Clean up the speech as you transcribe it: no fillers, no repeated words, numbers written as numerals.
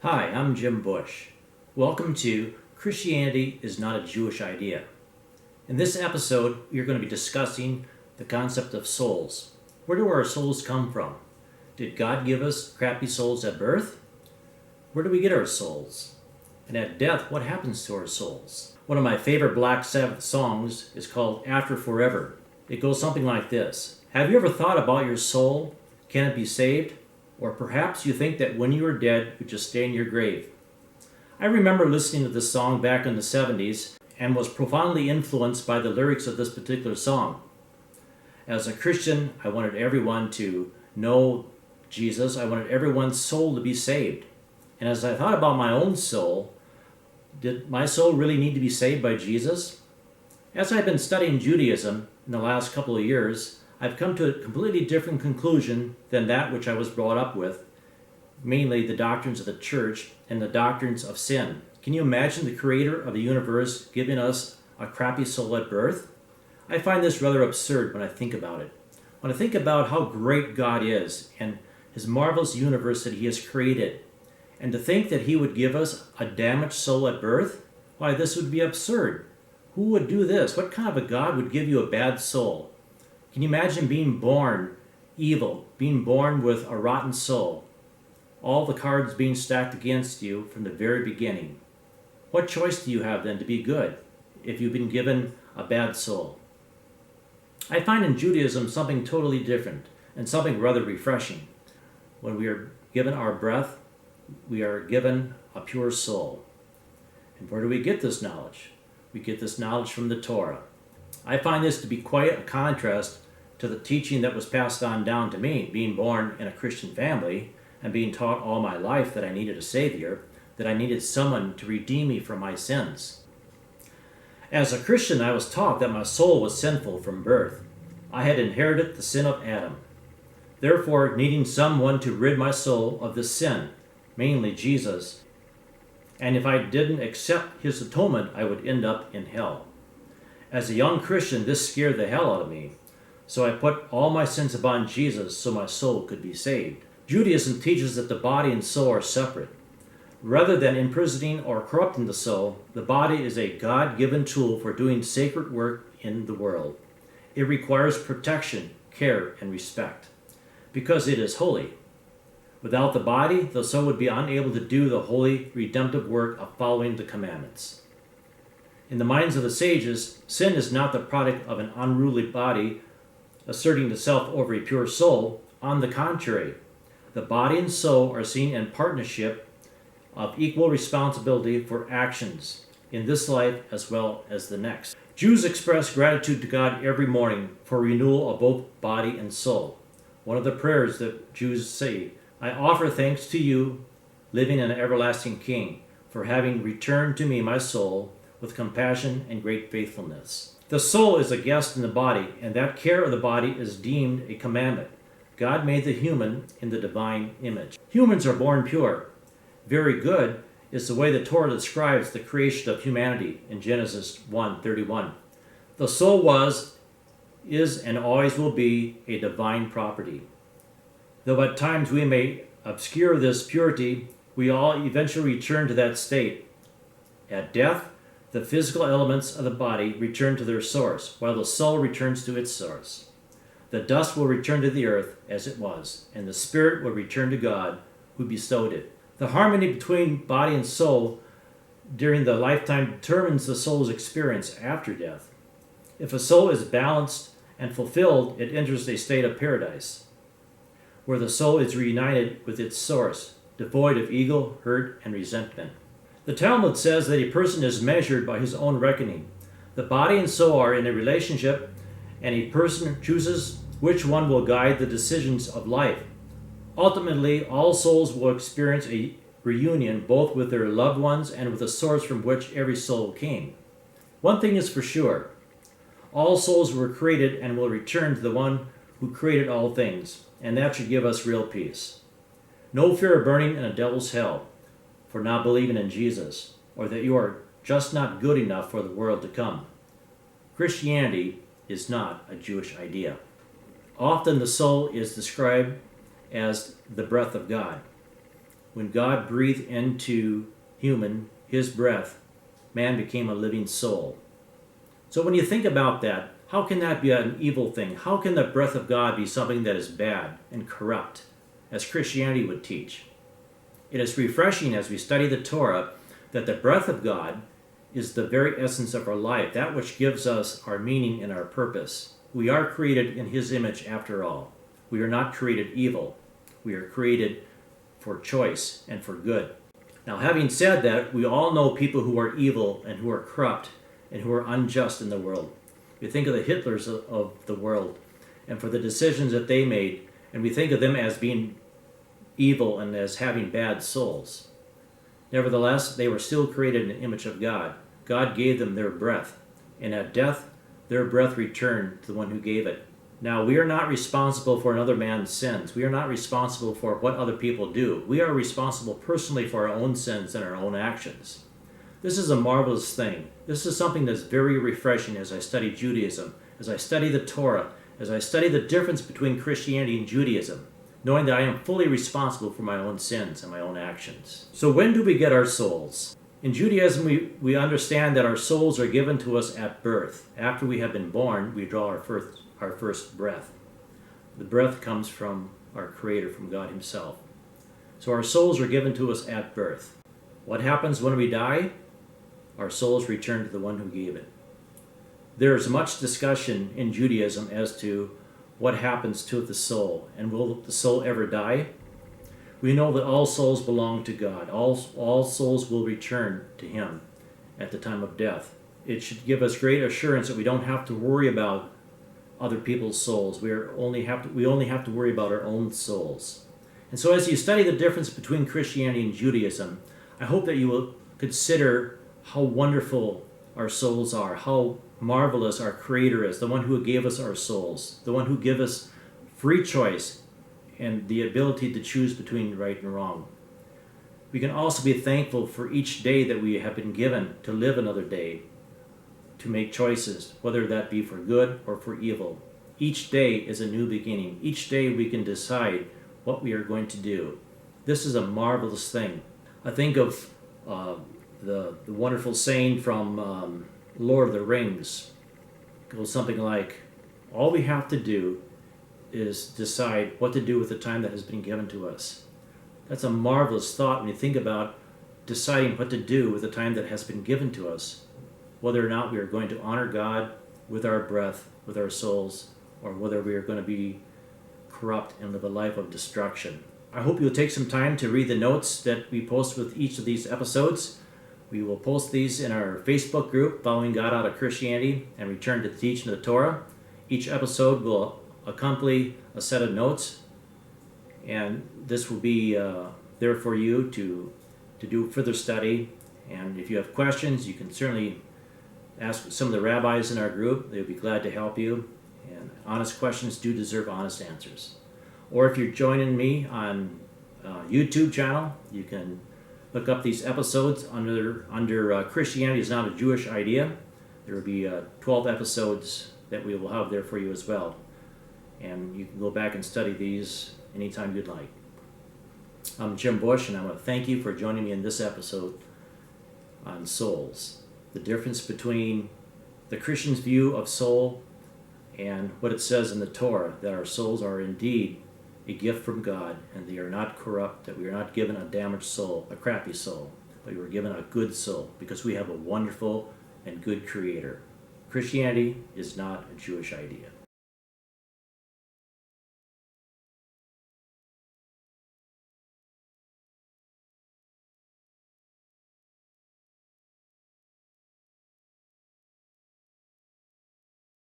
Hi, I'm Jim Busch. Welcome to Christianity is Not a Jewish Idea. In this episode, we're going to be discussing the concept of souls. Where do our souls come from? Did God give us crappy souls at birth? Where do we get our souls? And at death, what happens to our souls? One of my favorite Black Sabbath songs is called After Forever. It goes something like this. Have you ever thought about your soul? Can it be saved? Or perhaps you think that when you are dead, you just stay in your grave. I remember listening to this song back in the 70s and was profoundly influenced by the lyrics of this particular song. As a Christian, I wanted everyone to know Jesus. I wanted everyone's soul to be saved. And as I thought about my own soul, did my soul really need to be saved by Jesus? As I've been studying Judaism in the last couple of years, I've come to a completely different conclusion than that which I was brought up with, mainly the doctrines of the church and the doctrines of sin. Can you imagine the creator of the universe giving us a crappy soul at birth? I find this rather absurd when I think about it. When I think about how great God is and his marvelous universe that he has created, and to think that he would give us a damaged soul at birth, why, this would be absurd. Who would do this? What kind of a God would give you a bad soul? Can you imagine being born evil, being born with a rotten soul? All the cards being stacked against you from the very beginning. What choice do you have then to be good if you've been given a bad soul? I find in Judaism something totally different and something rather refreshing. When we are given our breath, we are given a pure soul. And where do we get this knowledge? We get this knowledge from the Torah. I find this to be quite a contrast to the teaching that was passed on down to me, being born in a Christian family and being taught all my life that I needed a Savior, that I needed someone to redeem me from my sins. As a Christian, I was taught that my soul was sinful from birth. I had inherited the sin of Adam. Therefore, needing someone to rid my soul of this sin, mainly Jesus. And if I didn't accept his atonement, I would end up in hell. As a young Christian, this scared the hell out of me. So I put all my sins upon Jesus so my soul could be saved. Judaism teaches that the body and soul are separate. Rather than imprisoning or corrupting the soul, the body is a God-given tool for doing sacred work in the world. It requires protection, care, and respect, because it is holy. Without the body, the soul would be unable to do the holy, redemptive work of following the commandments. In the minds of the sages, sin is not the product of an unruly body asserting itself over a pure soul. On the contrary, the body and soul are seen in partnership of equal responsibility for actions in this life as well as the next. Jews express gratitude to God every morning for renewal of both body and soul. One of the prayers that Jews say, I offer thanks to you, living and everlasting King, for having returned to me my soul with compassion and great faithfulness. The soul is a guest in the body, and that care of the body is deemed a commandment. God made the human in the divine image. Humans are born pure. Very good is the way the Torah describes the creation of humanity in Genesis 1:31. The soul was, is, and always will be a divine property. Though at times we may obscure this purity, we all eventually return to that state. At death, the physical elements of the body return to their source, while the soul returns to its source. The dust will return to the earth as it was, and the spirit will return to God who bestowed it. The harmony between body and soul during the lifetime determines the soul's experience after death. If a soul is balanced and fulfilled, it enters a state of paradise, where the soul is reunited with its source, devoid of ego, hurt, and resentment. The Talmud says that a person is measured by his own reckoning. The body and soul are in a relationship, and a person chooses which one will guide the decisions of life. Ultimately, all souls will experience a reunion both with their loved ones and with the source from which every soul came. One thing is for sure, all souls were created and will return to the one who created all things, and that should give us real peace. No fear of burning in a devil's hell for not believing in Jesus, or that you are just not good enough for the world to come. Christianity is not a Jewish idea. Often the soul is described as the breath of God. When God breathed into human his breath, man became a living soul. So when you think about that, how can that be an evil thing? How can the breath of God be something that is bad and corrupt, as Christianity would teach? It is refreshing as we study the Torah that the breath of God is the very essence of our life, that which gives us our meaning and our purpose. We are created in his image after all. We are not created evil. We are created for choice and for good. Now, having said that, we all know people who are evil and who are corrupt and who are unjust in the world. We think of the Hitlers of the world and for the decisions that they made, and we think of them as being evil and as having bad souls. Nevertheless, they were still created in the image of God. God gave them their breath, and at death, their breath returned to the one who gave it. Now, we are not responsible for another man's sins. We are not responsible for what other people do. We are responsible personally for our own sins and our own actions. This is a marvelous thing. This is something that's very refreshing as I study Judaism, as I study the Torah, as I study the difference between Christianity and Judaism, knowing that I am fully responsible for my own sins and my own actions. So when do we get our souls? In Judaism, we understand that our souls are given to us at birth. After we have been born, we draw our first breath. The breath comes from our Creator, from God himself. So our souls are given to us at birth. What happens when we die? Our souls return to the one who gave it. There is much discussion in Judaism as to what happens to the soul, and will the soul ever die? We know that all souls belong to God. All souls will return to him at the time of death. It should give us great assurance that we don't have to worry about other people's souls. We only have to worry about our own souls. And so as you study the difference between Christianity and Judaism, I hope that you will consider how wonderful our souls are, how marvelous our Creator is, the one who gave us our souls, the one who gave us free choice and the ability to choose between right and wrong. We can also be thankful for each day that we have been given to live another day, to make choices, whether that be for good or for evil. Each day is a new beginning. Each day we can decide what we are going to do. This is a marvelous thing. I think of the wonderful saying from Lord of the Rings. It goes something like, all we have to do is decide what to do with the time that has been given to us. That's a marvelous thought when you think about deciding what to do with the time that has been given to us, whether or not we are going to honor God with our breath, with our souls, or whether we are going to be corrupt and live a life of destruction. I hope you'll take some time to read the notes that we post with each of these episodes. We will post these in our Facebook group, Following God Out of Christianity and Return to the Teaching of the Torah. Each episode will accompany a set of notes, and this will be there for you to do further study. And if you have questions, you can certainly ask some of the rabbis in our group. They'll be glad to help you. And honest questions do deserve honest answers. Or if you're joining me on YouTube channel, you can look up these episodes under Christianity is Not a Jewish Idea. There will be 12 episodes that we will have there for you as well. And you can go back and study these anytime you'd like. I'm Jim Busch, and I want to thank you for joining me in this episode on souls. The difference between the Christian's view of soul and what it says in the Torah, that our souls are indeed a gift from God, and they are not corrupt, that we are not given a damaged soul, a crappy soul, but we were given a good soul because we have a wonderful and good Creator. Christianity is not a Jewish idea.